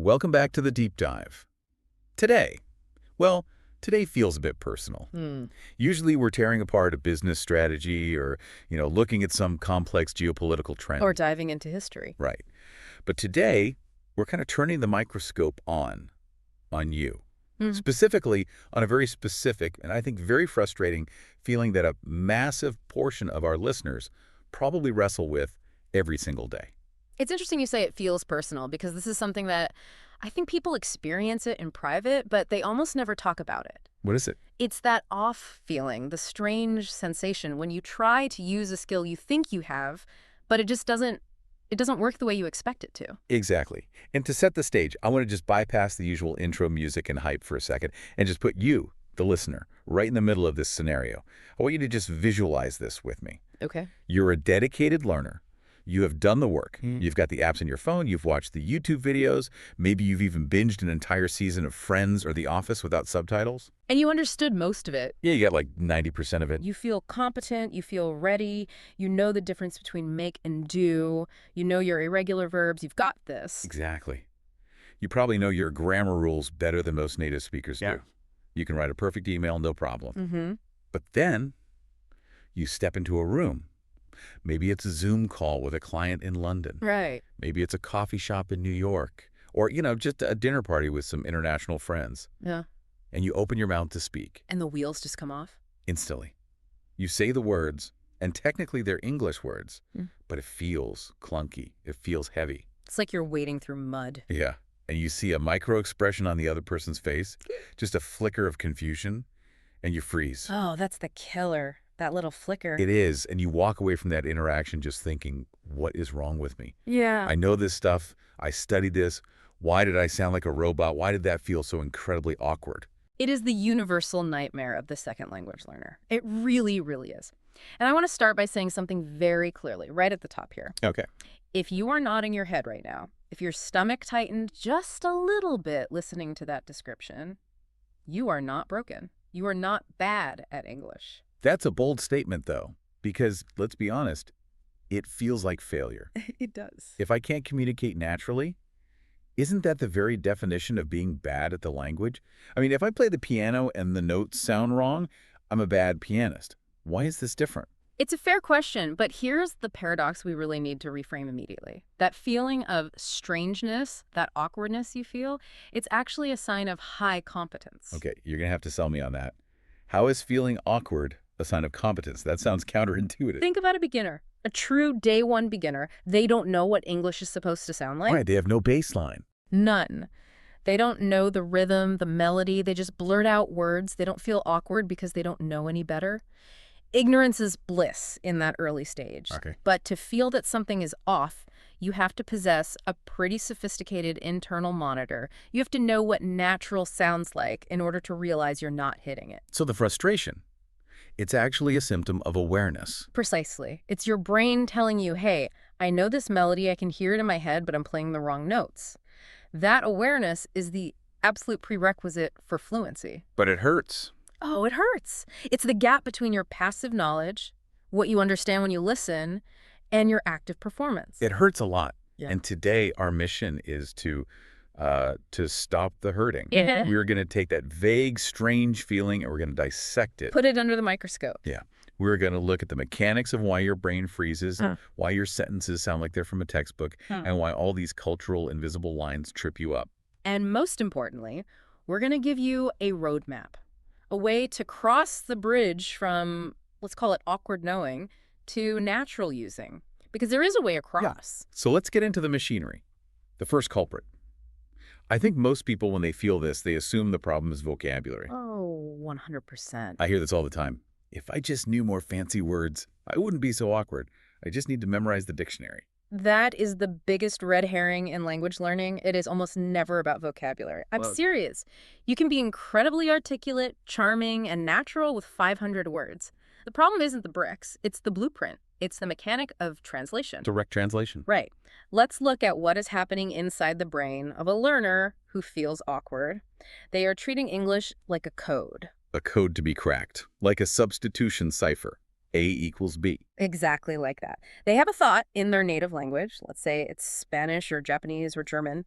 Welcome back to the deep dive. Today, well, today feels a bit personal. Usually we're tearing apart a business strategy or, looking at some complex geopolitical trend. Or diving into history. Right. But today, we're kind of turning the microscope on you. Specifically on a very specific and I think very frustrating feeling that a massive portion of our listeners probably wrestle with every single day. It's interesting you say it feels personal because this is something that I think people experience it in private, but they almost never talk about it. What is it? It's that off feeling, the strange sensation when you try to use a skill you think you have, but it just doesn't work the way you expect it to. Exactly. And to set the stage, I want to just bypass the usual intro music and hype for a second and just put you, the listener, right in the middle of this scenario. I want you to just visualize this with me. Okay. You're a dedicated learner. You have done the work. You've got the apps on your phone. You've watched the YouTube videos. Maybe you've even binged an entire season of Friends or The Office without subtitles. And you understood most of it. Yeah, you got like 90% of it. You feel competent, you feel ready, you know the difference between make and do, you know your irregular verbs, you've got this. Exactly. You probably know your grammar rules better than most native speakers do. You can write a perfect email, no problem. But then you step into a room. Maybe it's a Zoom call with a client in London. Right. Maybe it's a coffee shop in New York. Or, just a dinner party with some international friends. Yeah. And you open your mouth to speak. And the wheels just come off? Instantly. You say the words, and technically they're English words, but it feels clunky. It feels heavy. It's like you're wading through mud. Yeah. And you see a micro-expression on the other person's face, just a flicker of confusion, and you freeze. Oh, that's the killer. That little flicker. It is, and you walk away from that interaction just thinking, what is wrong with me? Yeah. I know this stuff. I studied this. Why did I sound like a robot? Why did that feel so incredibly awkward? It is the universal nightmare of the second language learner. It really, really is. And I want to start by saying something very clearly, right at the top here. Okay. If you are nodding your head right now, if your stomach tightened just a little bit listening to that description, you are not broken. You are not bad at English. That's a bold statement, though, because, let's be honest, it feels like failure. It does. If I can't communicate naturally, isn't that the very definition of being bad at the language? I mean, if I play the piano and the notes sound wrong, I'm a bad pianist. Why is this different? It's a fair question, but here's the paradox we really need to reframe immediately. That feeling of strangeness, that awkwardness you feel, it's actually a sign of high competence. Okay, you're going to have to sell me on that. How is feeling awkward a sign of competence? That sounds counterintuitive. Think about a beginner, a true day one beginner. They don't know what English is supposed to sound like. Right, they have no baseline. None. They don't know the rhythm, the melody. They just blurt out words. They don't feel awkward because they don't know any better. Ignorance is bliss in that early stage. Okay. But to feel that something is off, you have to possess a pretty sophisticated internal monitor. You have to know what natural sounds like in order to realize you're not hitting it. So the frustration, it's actually a symptom of awareness. Precisely. It's your brain telling you, hey, I know this melody, I can hear it in my head, but I'm playing the wrong notes. That awareness is the absolute prerequisite for fluency. But it hurts. Oh, it hurts. It's the gap between your passive knowledge, what you understand when you listen, and your active performance. It hurts a lot. Yeah. And today our mission is to stop the hurting. Yeah. We're going to take that vague, strange feeling and we're going to dissect it. Put it under the microscope. Yeah. We're going to look at the mechanics of why your brain freezes, why your sentences sound like they're from a textbook, and why all these cultural invisible lines trip you up. And most importantly, we're going to give you a roadmap, a way to cross the bridge from, let's call it awkward knowing, to natural using. Because there is a way across. Yeah. So let's get into the machinery. The first culprit. I think most people, when they feel this, they assume the problem is vocabulary. Oh, 100%. I hear this all the time. If I just knew more fancy words, I wouldn't be so awkward. I just need to memorize the dictionary. That is the biggest red herring in language learning. It is almost never about vocabulary. I'm serious. You can be incredibly articulate, charming, and natural with 500 words. The problem isn't the bricks. It's the blueprint. It's the mechanic of translation. Direct translation. Right. Let's look at what is happening inside the brain of a learner who feels awkward. They are treating English like a code. A code to be cracked, like a substitution cipher. A equals B. Exactly like that. They have a thought in their native language. Let's say it's Spanish or Japanese or German.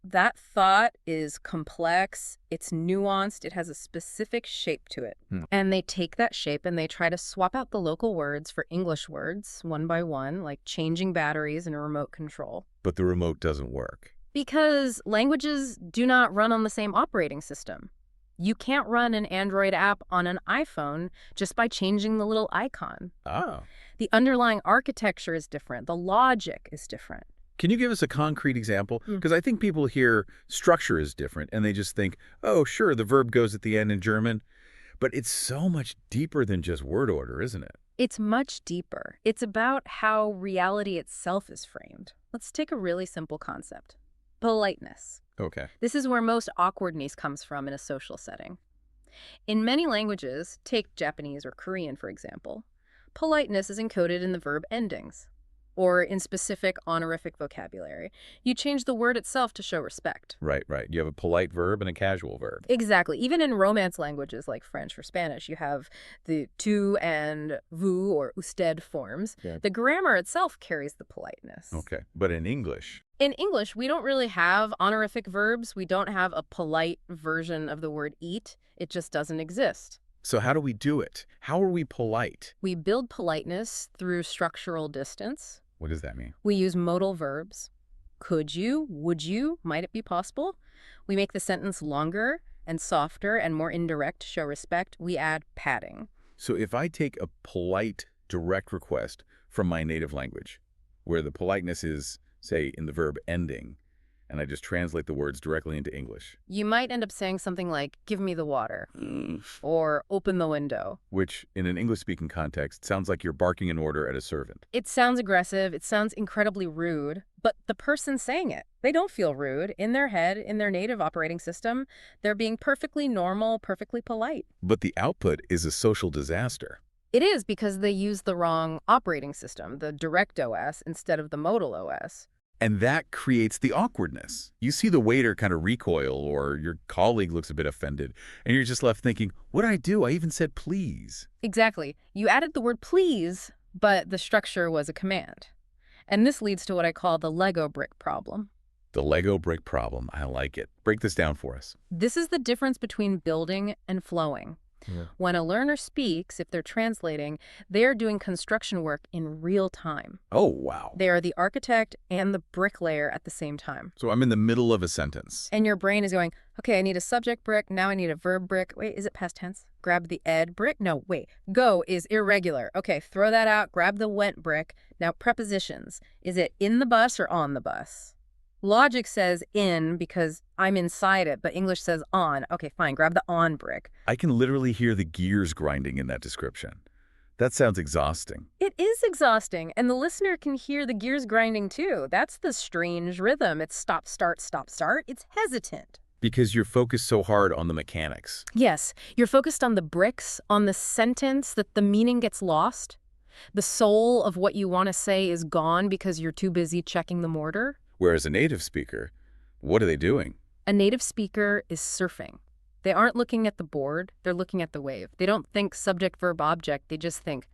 That thought is complex, it's nuanced, it has a specific shape to it. And they take that shape and they try to swap out the local words for English words one by one, like changing batteries in a remote control. But the remote doesn't work. Because languages do not run on the same operating system. You can't run an Android app on an iPhone just by changing the little icon. Oh. The underlying architecture is different. The logic is different. Can you give us a concrete example? Because I think people hear structure is different, and they just think, oh, sure, the verb goes at the end in German. But it's so much deeper than just word order, isn't it? It's much deeper. It's about how reality itself is framed. Let's take a really simple concept. Politeness. Okay. This is where most awkwardness comes from in a social setting. In many languages, take Japanese or Korean, for example, politeness is encoded in the verb endings, or in specific honorific vocabulary. You change the word itself to show respect. Right. You have a polite verb and a casual verb. Exactly. Even in Romance languages like French or Spanish, you have the tu and vous or usted forms. Yeah. The grammar itself carries the politeness. Okay. But in English? In English, we don't really have honorific verbs. We don't have a polite version of the word eat. It just doesn't exist. So how do we do it? How are we polite? We build politeness through structural distance. What does that mean? We use modal verbs. Could you? Would you? Might it be possible? We make the sentence longer and softer and more indirect to show respect. We add padding. So if I take a polite, direct request from my native language, where the politeness is, say, in the verb ending, and I just translate the words directly into English. You might end up saying something like, give me the water, or open the window. Which, in an English-speaking context, sounds like you're barking an order at a servant. It sounds aggressive, it sounds incredibly rude, but the person saying it, they don't feel rude. In their head, in their native operating system, they're being perfectly normal, perfectly polite. But the output is a social disaster. It is because they use the wrong operating system, the direct OS, instead of the modal OS. And that creates the awkwardness. You see the waiter kind of recoil, or your colleague looks a bit offended, and you're just left thinking, what'd I do? I even said please. Exactly. You added the word please, but the structure was a command. And this leads to what I call the Lego brick problem. The Lego brick problem. I like it. Break this down for us. This is the difference between building and flowing. Yeah. When a learner speaks, if they're translating, they're doing construction work in real time. Oh, wow. They are the architect and the bricklayer at the same time. So I'm in the middle of a sentence. And your brain is going, okay, I need a subject brick, now I need a verb brick. Wait, is it past tense? Grab the ed brick? No, wait. Go is irregular. Okay, throw that out, grab the went brick. Now prepositions. Is it in the bus or on the bus? Logic says in because I'm inside it, but English says on. Okay, fine, grab the on brick. I can literally hear the gears grinding in that description. That sounds exhausting. It is exhausting, and the listener can hear the gears grinding too. That's the strange rhythm. It's stop, start, stop, start. It's hesitant. Because you're focused so hard on the mechanics. Yes, you're focused on the bricks, on the sentence that the meaning gets lost. The soul of what you want to say is gone because you're too busy checking the mortar. Whereas a native speaker, what are they doing? A native speaker is surfing. They aren't looking at the board, they're looking at the wave. They don't think subject, verb, object, they just think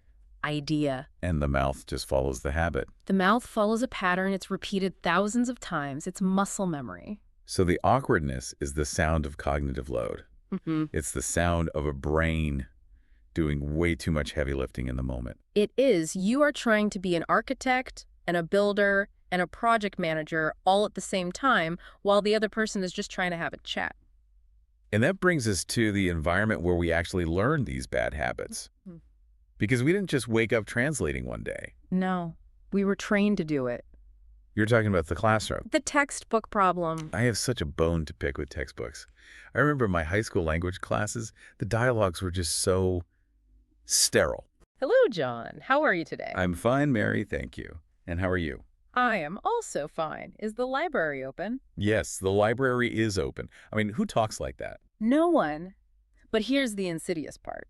idea. And the mouth just follows the habit. The mouth follows a pattern, it's repeated thousands of times, it's muscle memory. So the awkwardness is the sound of cognitive load. It's the sound of a brain doing way too much heavy lifting in the moment. It is. You are trying to be an architect and a builder and a project manager all at the same time, while the other person is just trying to have a chat. And that brings us to the environment where we actually learn these bad habits. Because we didn't just wake up translating one day. No, we were trained to do it. You're talking about the classroom. The textbook problem. I have such a bone to pick with textbooks. I remember my high school language classes, the dialogues were just so sterile. Hello, John. How are you today? I'm fine, Mary, thank you. And how are you? I am also fine. Is the library open? Yes, the library is open. I mean, who talks like that? No one. But here's the insidious part.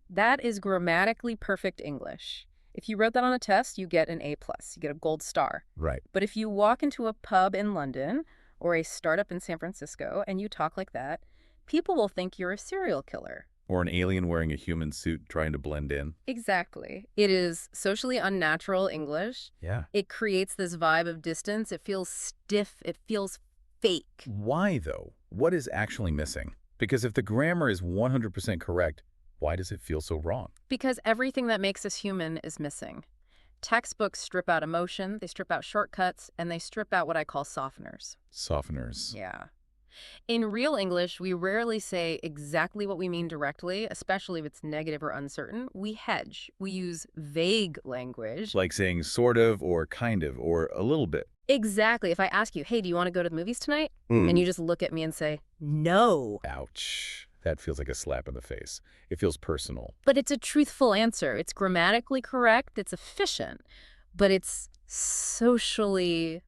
That is grammatically perfect English. If you wrote that on a test, you get an A+. You get a gold star. Right. But if you walk into a pub in London or a startup in San Francisco and you talk like that, people will think you're a serial killer. Or an alien wearing a human suit trying to blend in. Exactly. It is socially unnatural English. Yeah. It creates this vibe of distance. It feels stiff. It feels fake. Why, though? What is actually missing? Because if the grammar is 100% correct, why does it feel so wrong? Because everything that makes us human is missing. Textbooks strip out emotion, they strip out shortcuts, and they strip out what I call softeners. Softeners. Yeah. In real English, we rarely say exactly what we mean directly, especially if it's negative or uncertain. We hedge. We use vague language. Like saying sort of or kind of or a little bit. Exactly. If I ask you, hey, do you want to go to the movies tonight? And you just look at me and say, no. Ouch. That feels like a slap in the face. It feels personal. But it's a truthful answer. It's grammatically correct. It's efficient. But it's socially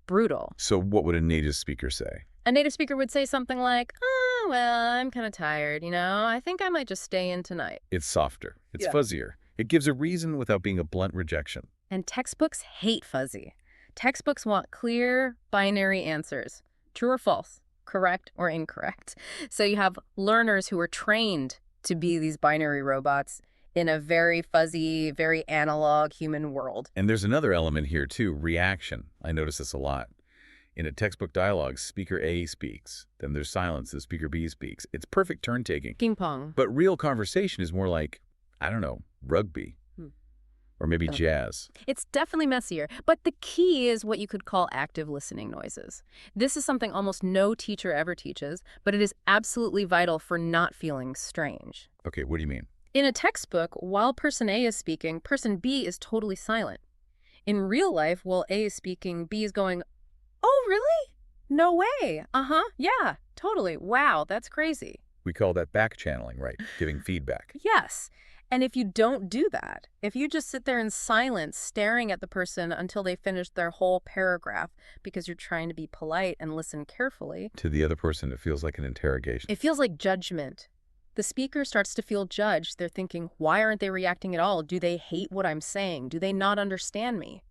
brutal. So what would a native speaker say? A native speaker would say something like, oh, well, I'm kind of tired, I think I might just stay in tonight. It's softer. It's fuzzier. It gives a reason without being a blunt rejection. And textbooks hate fuzzy. Textbooks want clear, binary answers. True or false, correct or incorrect. So you have learners who are trained to be these binary robots in a very fuzzy, very analog human world. And there's another element here, too, reaction. I notice this a lot. In a textbook dialogue, speaker A speaks. Then there's silence as speaker B speaks. It's perfect turn-taking. Ping pong. But real conversation is more like, I don't know, rugby. Or maybe jazz. It's definitely messier, but the key is what you could call active listening noises. This is something almost no teacher ever teaches, but it is absolutely vital for not feeling strange. Okay, what do you mean? In a textbook, while person A is speaking, person B is totally silent. In real life, while A is speaking, B is going, oh, really? No way. Yeah, totally. Wow, that's crazy. We call that back channeling, right? Giving feedback. Yes. And if you don't do that, if you just sit there in silence staring at the person until they finish their whole paragraph because you're trying to be polite and listen carefully. To the other person, it feels like an interrogation. It feels like judgment. The speaker starts to feel judged. They're thinking, why aren't they reacting at all? Do they hate what I'm saying? Do they not understand me?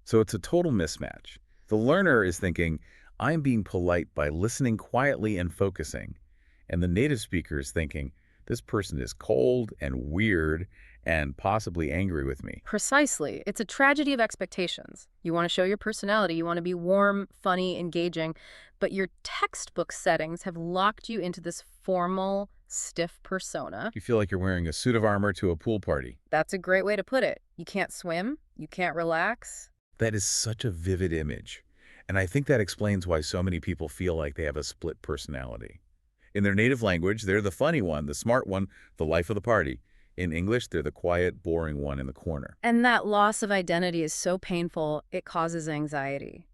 So it's a total mismatch. The learner is thinking, I'm being polite by listening quietly and focusing. And the native speaker is thinking, this person is cold and weird and possibly angry with me. Precisely. It's a tragedy of expectations. You want to show your personality. You want to be warm, funny, engaging. But your textbook settings have locked you into this formal, stiff persona. You feel like you're wearing a suit of armor to a pool party. That's a great way to put it. You can't swim. You can't relax. That is such a vivid image. And I think that explains why so many people feel like they have a split personality. In their native language, they're the funny one, the smart one, the life of the party. In English, they're the quiet, boring one in the corner. And that loss of identity is so painful, it causes anxiety.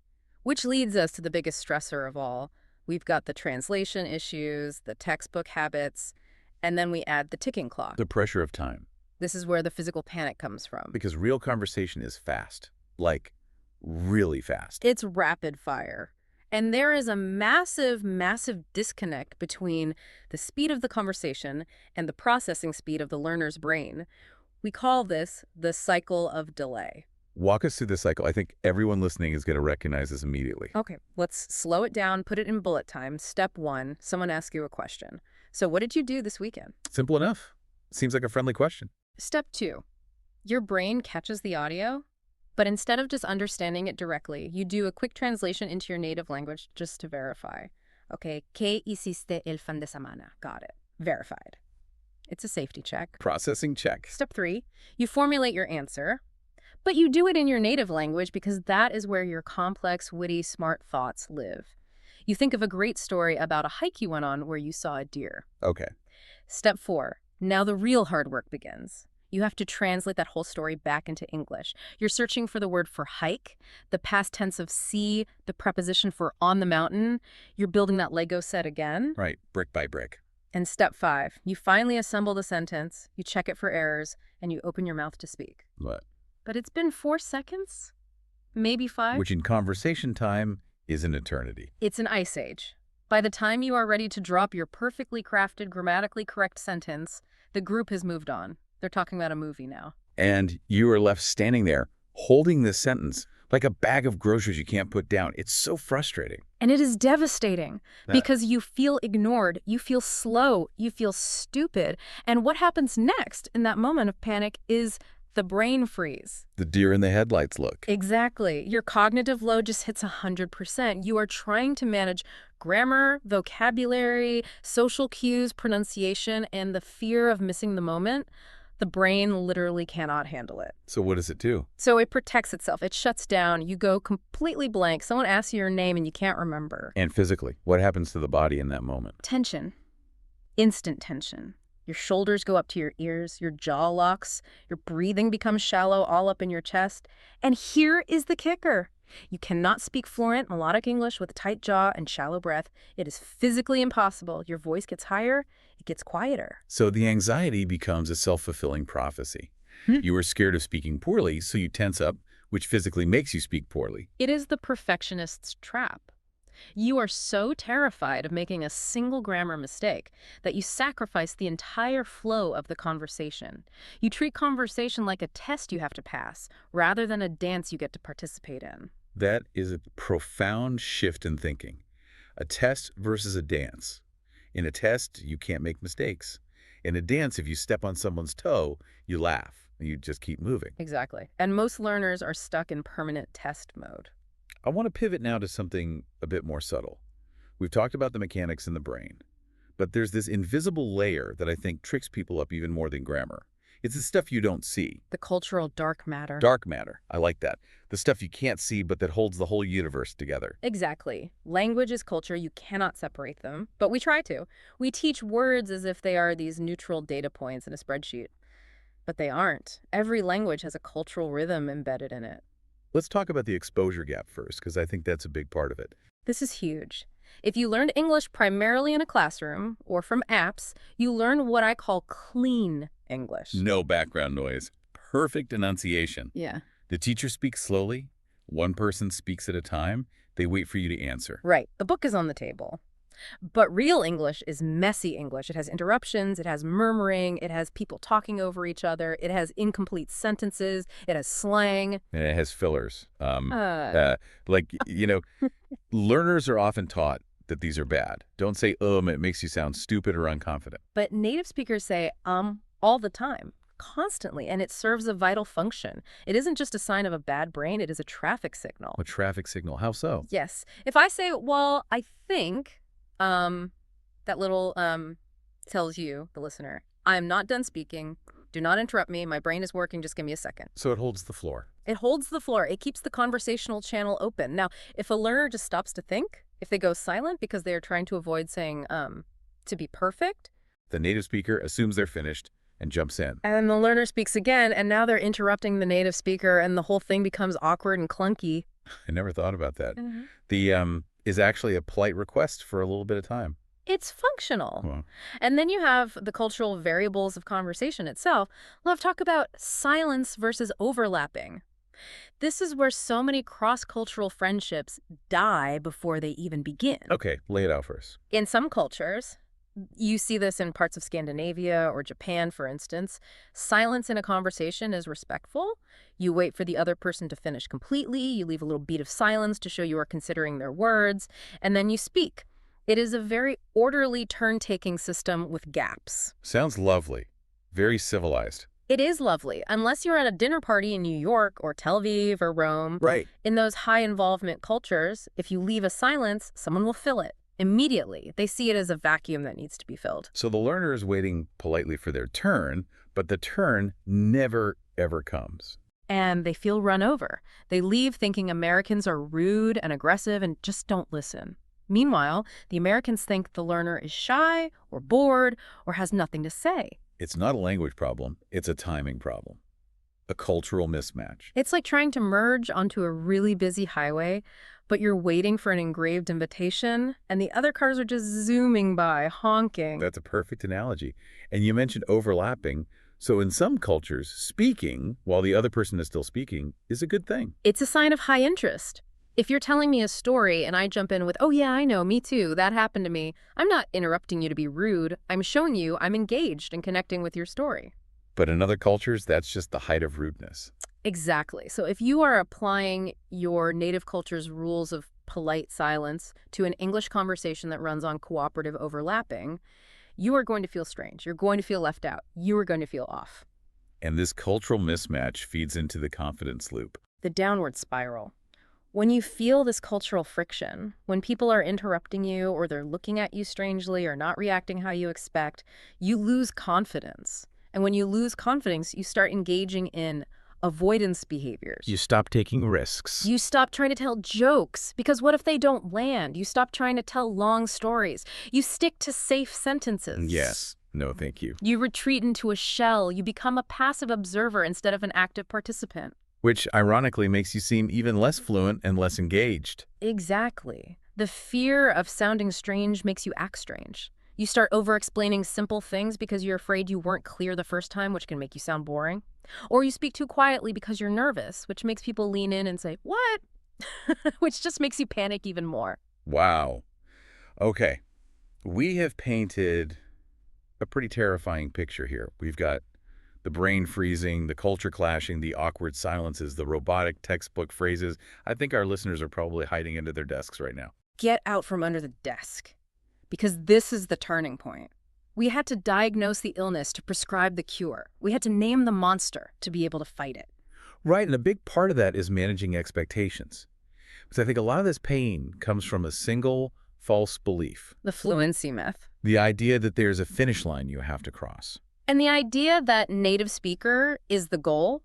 Which leads us to the biggest stressor of all. We've got the translation issues, the textbook habits, and then we add the ticking clock. The pressure of time. This is where the physical panic comes from. Because real conversation is fast. Like, really fast. It's rapid fire. And there is a massive, massive disconnect between the speed of the conversation and the processing speed of the learner's brain. We call this the cycle of delay. Walk us through the cycle. I think everyone listening is going to recognize this immediately. Okay, let's slow it down, put it in bullet time. Step 1, someone asks you a question. So what did you do this weekend? Simple enough. Seems like a friendly question. Step 2, your brain catches the audio. But instead of just understanding it directly, you do a quick translation into your native language just to verify. Okay, ¿qué hiciste el fin de semana? Got it. Verified. It's a safety check. Processing check. Step 3, you formulate your answer, but you do it in your native language because that is where your complex, witty, smart thoughts live. You think of a great story about a hike you went on where you saw a deer. Okay. Step 4, now the real hard work begins. You have to translate that whole story back into English. You're searching for the word for hike, the past tense of see, the preposition for on the mountain. You're building that Lego set again. Right, brick by brick. And step 5, you finally assemble the sentence, you check it for errors, and you open your mouth to speak. What? But it's been 4 seconds? Maybe 5? Which in conversation time is an eternity. It's an ice age. By the time you are ready to drop your perfectly crafted, grammatically correct sentence, the group has moved on. They're talking about a movie now. And you are left standing there, holding this sentence like a bag of groceries you can't put down. It's so frustrating. And it is devastating because you feel ignored, you feel slow, you feel stupid. And what happens next in that moment of panic is The brain freeze. The deer in the headlights look. Exactly. Your cognitive load just hits 100%. You are trying to manage grammar, vocabulary, social cues, pronunciation, and the fear of missing the moment. The brain literally cannot handle it. So what does it do? So it protects itself. It shuts down. You go completely blank. Someone asks you your name and you can't remember. And physically, what happens to the body in that moment? Tension. Instant tension. Your shoulders go up to your ears, your jaw locks, your breathing becomes shallow all up in your chest. And here is the kicker. You cannot speak fluent, melodic English with a tight jaw and shallow breath. It is physically impossible. Your voice gets higher, it gets quieter. So the anxiety becomes a self-fulfilling prophecy. You are scared of speaking poorly, so you tense up, which physically makes you speak poorly. It is the perfectionist's trap. You are so terrified of making a single grammar mistake that you sacrifice the entire flow of the conversation. You treat conversation like a test you have to pass, rather than a dance you get to participate in. That is a profound shift in thinking. A test versus a dance. In a test, you can't make mistakes. In a dance, if you step on someone's toe, you laugh. You just keep moving. Exactly. And most learners are stuck in permanent test mode. I want to pivot now to something a bit more subtle. We've talked about the mechanics in the brain, but there's this invisible layer that I think tricks people up even more than grammar. It's the stuff you don't see. The cultural dark matter. Dark matter. I like that. The stuff you can't see, but that holds the whole universe together. Exactly. Language is culture. You cannot separate them. But we try to. We teach words as if they are these neutral data points in a spreadsheet. But they aren't. Every language has a cultural rhythm embedded in it. Let's talk about the exposure gap first, because I think that's a big part of it. This is huge. If you learned English primarily in a classroom or from apps, you learn what I call clean English. No background noise. Perfect enunciation. Yeah. The teacher speaks slowly. One person speaks at a time. They wait for you to answer. Right. The book is on the table. But real English is messy English. It has interruptions, it has murmuring, it has people talking over each other, it has incomplete sentences, it has slang. And it has fillers. Learners are often taught that these are bad. Don't say, it makes you sound stupid or unconfident. But native speakers say, all the time, constantly, and it serves a vital function. It isn't just a sign of a bad brain, it is a traffic signal. A traffic signal. How so? Yes. If I say, well, I think... that little tells you, the listener, I am not done speaking. Do not interrupt me. My brain is working. Just give me a second. So it holds the floor. It holds the floor. It keeps the conversational channel open. Now, if a learner just stops to think, if they go silent because they are trying to avoid saying to be perfect, the native speaker assumes they're finished and jumps in. And then the learner speaks again, and now they're interrupting the native speaker, and the whole thing becomes awkward and clunky. I never thought about that. The is actually a polite request for a little bit of time. It's functional. Well, And then you have the cultural variables of conversation itself. Let's talk about silence versus overlapping. This is where so many cross-cultural friendships die before they even begin. okay, lay it out for us. In some cultures, you see this in parts of Scandinavia or Japan, for instance, silence in a conversation is respectful. You wait for the other person to finish completely, you leave a little beat of silence to show you are considering their words, and then you speak. It is a very orderly turn-taking system with gaps. Sounds lovely. Very civilized. It is lovely, unless you're at a dinner party in New York or Tel Aviv or Rome. Right. In those high-involvement cultures, if you leave a silence, someone will fill it. Immediately, they see it as a vacuum that needs to be filled. So the learner is waiting politely for their turn, but the turn never, ever comes. And they feel run over. They leave thinking Americans are rude and aggressive and just don't listen. Meanwhile, the Americans think the learner is shy or bored or has nothing to say. It's not a language problem. It's a timing problem. A cultural mismatch. It's like trying to merge onto a really busy highway, but you're waiting for an engraved invitation, and the other cars are just zooming by, honking. That's a perfect analogy. And you mentioned overlapping. So in some cultures, speaking while the other person is still speaking is a good thing. It's a sign of high interest. If you're telling me a story and I jump in with, oh yeah, I know, me too, that happened to me, I'm not interrupting you to be rude. I'm showing you I'm engaged and connecting with your story. But in other cultures, that's just the height of rudeness. Exactly. So if you are applying your native culture's rules of polite silence to an English conversation that runs on cooperative overlapping, you are going to feel strange. You're going to feel left out. You are going to feel off. And this cultural mismatch feeds into the confidence loop. The downward spiral. When you feel this cultural friction, when people are interrupting you or they're looking at you strangely or not reacting how you expect, you lose confidence. And when you lose confidence, you start engaging in avoidance behaviors. You stop taking risks. You stop trying to tell jokes, because what if they don't land? You stop trying to tell long stories. You stick to safe sentences. Yes. No, thank you. You retreat into a shell. You become a passive observer instead of an active participant. Which, ironically, makes you seem even less fluent and less engaged. Exactly. The fear of sounding strange makes you act strange. You start over-explaining simple things because you're afraid you weren't clear the first time, which can make you sound boring. Or you speak too quietly because you're nervous, which makes people lean in and say, "What?" which just makes you panic even more. Wow. Okay. We have painted a pretty terrifying picture here. We've got the brain freezing, the culture clashing, the awkward silences, the robotic textbook phrases. I think our listeners are probably hiding into their desks right now. Get out from under the desk, because this is the turning point. We had to diagnose the illness to prescribe the cure. We had to name the monster to be able to fight it. Right, and a big part of that is managing expectations. Because I think a lot of this pain comes from a single false belief. The fluency myth. The idea that there's a finish line you have to cross. And the idea that native speaker is the goal.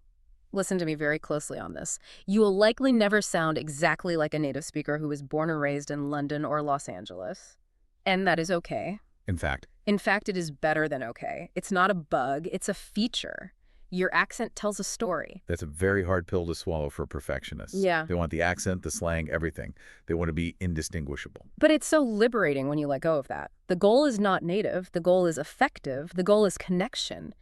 Listen to me very closely on this. You will likely never sound exactly like a native speaker who was born or raised in London or Los Angeles. And that is okay. In fact, it is better than okay. It's not a bug, it's a feature. Your accent tells a story. that's a very hard pill to swallow for perfectionists. Yeah. They want the accent, the slang, everything. They want to be indistinguishable. But it's so liberating when you let go of that. The goal is not native, the goal is effective, the goal is connection.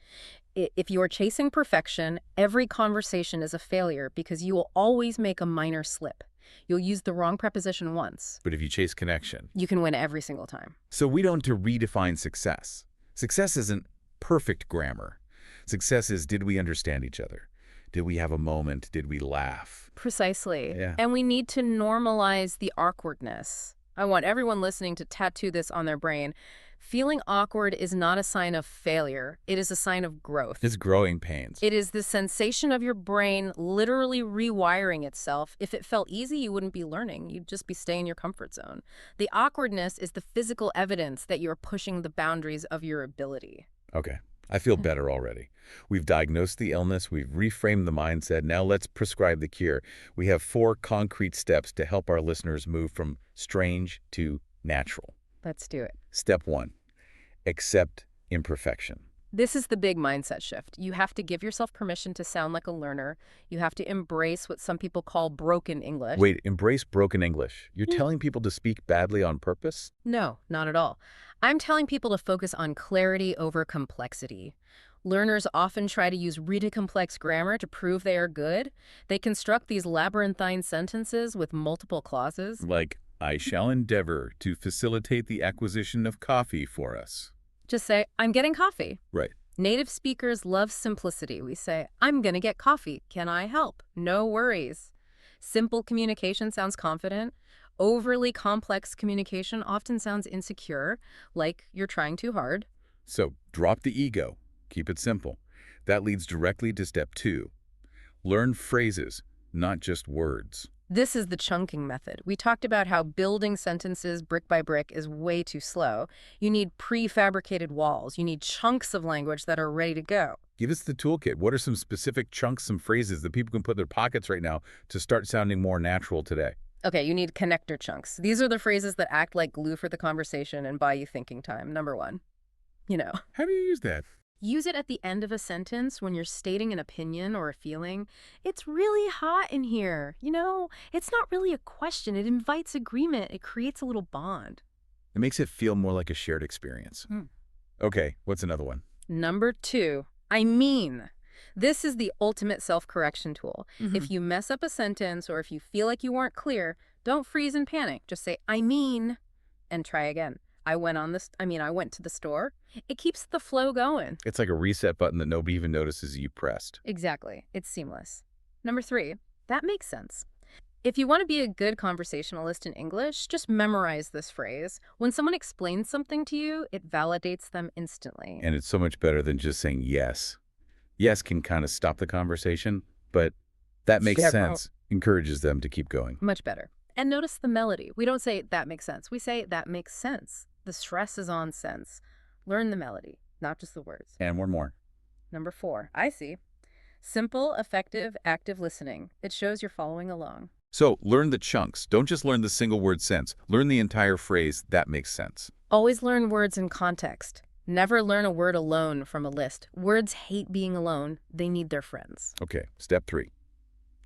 If you're chasing perfection, every conversation is a failure because you will always make a minor slip. You'll use the wrong preposition once. But if you chase connection. You can win every single time. So we don't to redefine success. Success isn't perfect grammar. Success is, did we understand each other? Did we have a moment? Did we laugh? Precisely. Yeah. And we need to normalize the awkwardness. I want everyone listening to tattoo this on their brain. Feeling awkward is not a sign of failure. It is a sign of growth. It's growing pains. It is the sensation of your brain literally rewiring itself. If it felt easy, you wouldn't be learning. You'd just be staying in your comfort zone. The awkwardness is the physical evidence that you're pushing the boundaries of your ability. Okay. I feel better already. We've diagnosed the illness. We've reframed the mindset. Now let's prescribe the cure. We have 4 concrete steps to help our listeners move from strange to natural. Let's do it. Step 1, accept imperfection. This is the big mindset shift. You have to give yourself permission to sound like a learner. You have to embrace what some people call broken English. Wait, embrace broken English. You're telling people to speak badly on purpose? No, not at all. I'm telling people to focus on clarity over complexity. Learners often try to use really complex grammar to prove they are good. They construct these labyrinthine sentences with multiple clauses. Like, I shall endeavor to facilitate the acquisition of coffee for us. Just say, I'm getting coffee. Right. Native speakers love simplicity. We say, I'm going to get coffee. Can I help? No worries. Simple communication sounds confident. Overly complex communication often sounds insecure, like you're trying too hard. So, drop the ego. Keep it simple. That leads directly to step 2. Learn phrases, not just words. This is the chunking method. We talked about how building sentences brick by brick is way too slow. You need prefabricated walls. You need chunks of language that are ready to go. Give us the toolkit. What are some specific chunks, some phrases that people can put in their pockets right now to start sounding more natural today? Okay, you need connector chunks. These are the phrases that act like glue for the conversation and buy you thinking time. Number 1. How do you use that? Use it at the end of a sentence when you're stating an opinion or a feeling. It's really hot in here. It's not really a question. It invites agreement. It creates a little bond. It makes it feel more like a shared experience. Okay, what's another one? Number 2, I mean. This is the ultimate self-correction tool. If you mess up a sentence or if you feel like you weren't clear, don't freeze and panic. Just say, I mean, and try again. I went to the store. It keeps the flow going. It's like a reset button that nobody even notices you pressed. Exactly. It's seamless. Number 3, that makes sense. If you want to be a good conversationalist in English, just memorize this phrase. When someone explains something to you, it validates them instantly. And it's so much better than just saying yes. Yes can kind of stop the conversation, but that makes sense, encourages them to keep going. Much better. And notice the melody. We don't say, that makes sense. We say, that makes sense. The stress is on sense. Learn the melody, not just the words. And one more. Number 4, I see. Simple, effective, active listening. It shows you're following along. So learn the chunks. Don't just learn the single word sense. Learn the entire phrase. That makes sense. Always learn words in context. Never learn a word alone from a list. Words hate being alone. They need their friends. Okay, step 3.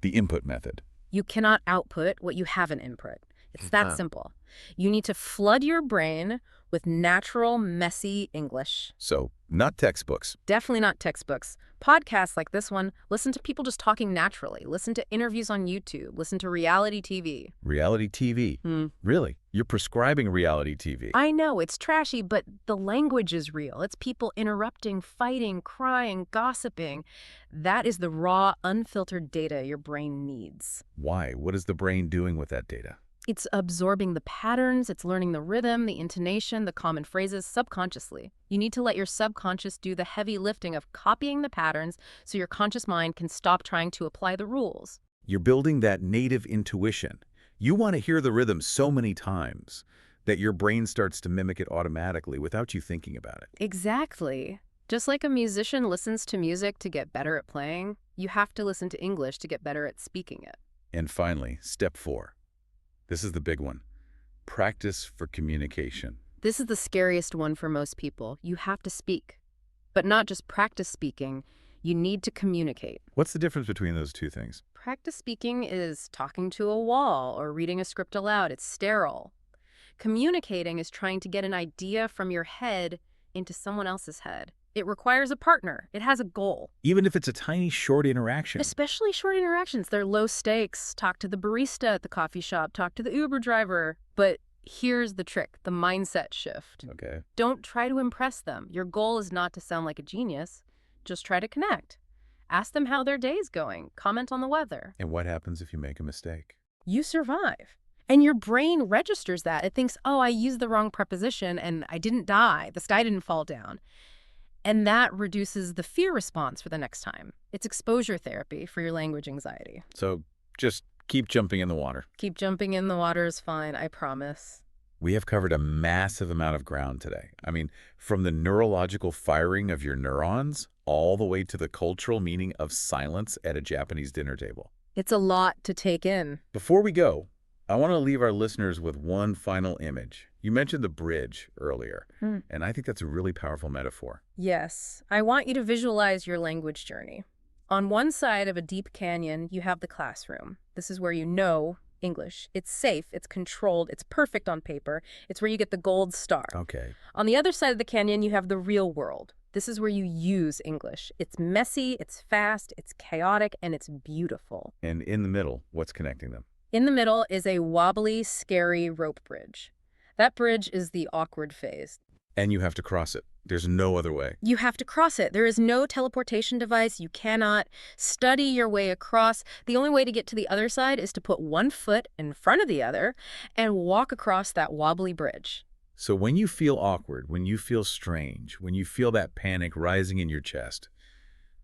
The input method. You cannot output what you haven't input. It's that simple. You need to flood your brain with natural, messy English. So, not textbooks. Definitely not textbooks. Podcasts like this one, listen to people just talking naturally. Listen to interviews on YouTube. Listen to reality TV. Reality TV? Really? You're prescribing reality TV? I know, it's trashy, but the language is real. It's people interrupting, fighting, crying, gossiping. That is the raw, unfiltered data your brain needs. Why? What is the brain doing with that data? It's absorbing the patterns, it's learning the rhythm, the intonation, the common phrases subconsciously. You need to let your subconscious do the heavy lifting of copying the patterns so your conscious mind can stop trying to apply the rules. You're building that native intuition. You want to hear the rhythm so many times that your brain starts to mimic it automatically without you thinking about it. Exactly. Just like a musician listens to music to get better at playing, you have to listen to English to get better at speaking it. And finally, step 4. This is the big one. Practice for communication. This is the scariest one for most people. You have to speak. But not just practice speaking, you need to communicate. What's the difference between those two things? Practice speaking is talking to a wall or reading a script aloud. It's sterile. Communicating is trying to get an idea from your head into someone else's head. It requires a partner. It has a goal. Even if it's a tiny, short interaction. Especially short interactions. They're low stakes. Talk to the barista at the coffee shop. Talk to the Uber driver. But here's the trick, the mindset shift. Okay. Don't try to impress them. Your goal is not to sound like a genius. Just try to connect. Ask them how their day's going. Comment on the weather. And what happens if you make a mistake? You survive. And your brain registers that. It thinks, oh, I used the wrong preposition and I didn't die. The sky didn't fall down. And that reduces the fear response for the next time. It's exposure therapy for your language anxiety. So just keep jumping in the water. Keep jumping in the water is fine, I promise. We have covered a massive amount of ground today. I mean, from the neurological firing of your neurons all the way to the cultural meaning of silence at a Japanese dinner table. It's a lot to take in. Before we go, I want to leave our listeners with one final image. You mentioned the bridge earlier, and I think that's a really powerful metaphor. Yes. I want you to visualize your language journey. On one side of a deep canyon, you have the classroom. This is where you know English. It's safe, it's controlled, it's perfect on paper. It's where you get the gold star. Okay. On the other side of the canyon, you have the real world. This is where you use English. It's messy, it's fast, it's chaotic, and it's beautiful. And in the middle, what's connecting them? In the middle is a wobbly, scary rope bridge. That bridge is the awkward phase. And you have to cross it. There's no other way. You have to cross it. There is no teleportation device. You cannot study your way across. The only way to get to the other side is to put one foot in front of the other and walk across that wobbly bridge. So when you feel awkward, when you feel strange, when you feel that panic rising in your chest,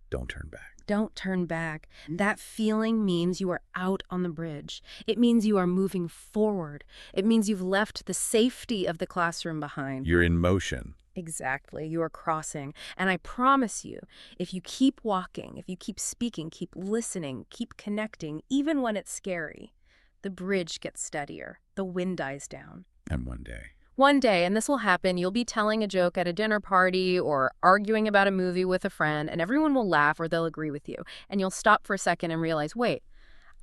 don't turn back. Don't turn back. That feeling means you are out on the bridge. It means you are moving forward. It means you've left the safety of the classroom behind. You're in motion. Exactly. You are crossing. And I promise you, if you keep walking, if you keep speaking, keep listening, keep connecting, even when it's scary, the bridge gets steadier. The wind dies down. And one day. One day, and this will happen, you'll be telling a joke at a dinner party or arguing about a movie with a friend, and everyone will laugh or they'll agree with you. And you'll stop for a second and realize, wait,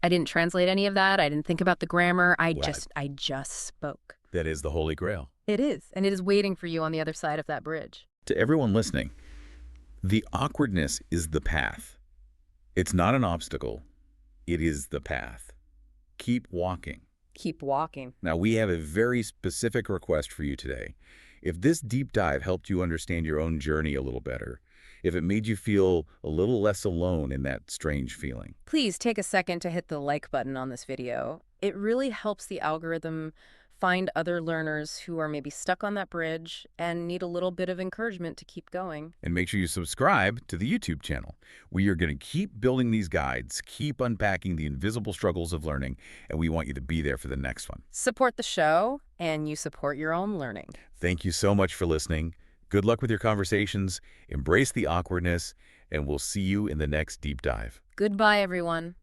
I didn't translate any of that. I didn't think about the grammar. I just spoke. That is the Holy Grail. It is, and it is waiting for you on the other side of that bridge. To everyone listening, the awkwardness is the path. It's not an obstacle. It is the path. Keep walking. Keep walking. Now, we have a very specific request for you today. If this deep dive helped you understand your own journey a little better, if it made you feel a little less alone in that strange feeling, please take a second to hit the like button on this video. It really helps the algorithm find other learners who are maybe stuck on that bridge and need a little bit of encouragement to keep going. And make sure you subscribe to the YouTube channel. We are going to keep building these guides, keep unpacking the invisible struggles of learning, and we want you to be there for the next one. Support the show, and you support your own learning. Thank you so much for listening. Good luck with your conversations, embrace the awkwardness, and we'll see you in the next deep dive. Goodbye, everyone.